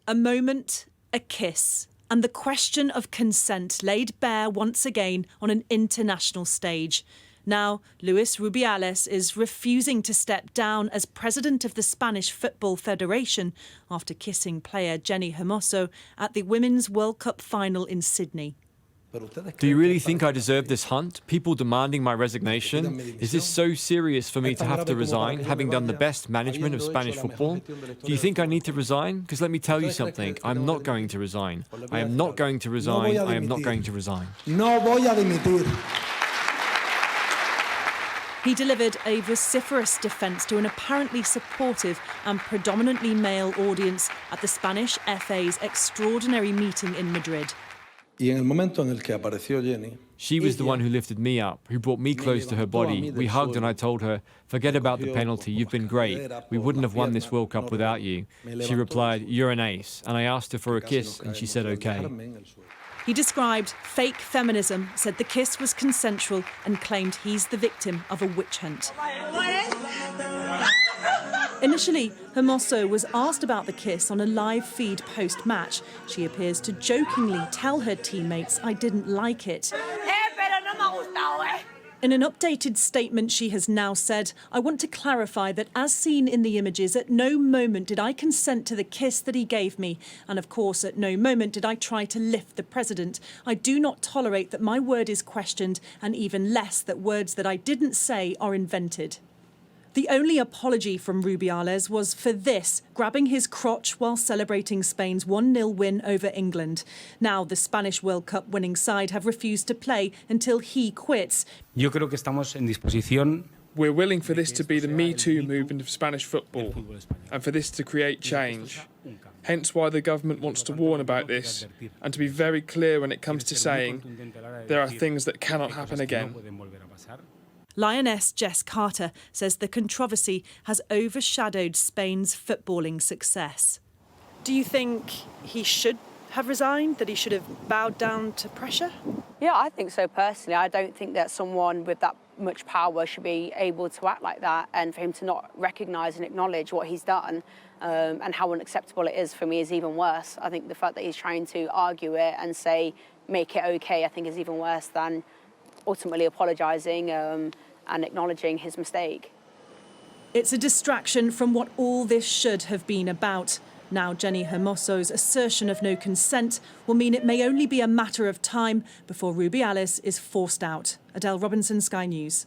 A moment, a kiss, and the question of consent laid bare once again on an international stage. Now, Luis Rubiales is refusing to step down as president of the Spanish Football Federation after kissing player Jenni Hermoso at the Women's World Cup final in Sydney. Do you really think I deserve this hunt? People demanding my resignation? Is this so serious for me to have to resign, having done the best management of Spanish football? Do you think I need to resign? Because let me tell you something, I'm not going to resign. I am not going to resign. I am not going to resign. No voy a dimitir. He delivered a vociferous defence to an apparently supportive and predominantly male audience at the Spanish FA's extraordinary meeting in Madrid. Y en el momento en el que apareció Jenni, she was the one who lifted me up, who brought me close to her body. We hugged and I told her, forget about the penalty, you've been great. We wouldn't have won this World Cup without you. She replied, you're an ace. And I asked her for a kiss and she said, okay. He described fake feminism, said the kiss was consensual and claimed he's the victim of a witch hunt. Initially, Hermoso was asked about the kiss on a live feed post-match. She appears to jokingly tell her teammates, I didn't like it. In an updated statement, she has now said, I want to clarify that as seen in the images, at no moment did I consent to the kiss that he gave me. And of course, at no moment did I try to lift the president. I do not tolerate that my word is questioned, and even less that words that I didn't say are invented. The only apology from Rubiales was for this, grabbing his crotch while celebrating Spain's 1-0 win over England. Now the Spanish World Cup winning side have refused to play until he quits. Yo creo que estamos en disposición. We're willing for this to be the Me Too movement of Spanish football, and for this to create change. Hence why the government wants to warn about this, and to be very clear when it comes to saying there are things that cannot happen again. Lioness Jess Carter says the controversy has overshadowed Spain's footballing success. Do you think he should have resigned, that he should have bowed down to pressure? Yeah, I think so personally. I don't think that someone with that much power should be able to act like that, and for him to not recognise and acknowledge what he's done and how unacceptable it is, for me, is even worse. I think the fact that he's trying to argue it and say, make it okay, I think is even worse than ultimately apologising and acknowledging his mistake. It's a distraction from what all this should have been about. Now Jenni Hermoso's assertion of no consent will mean it may only be a matter of time before Rubiales is forced out. Adele Robinson, Sky News.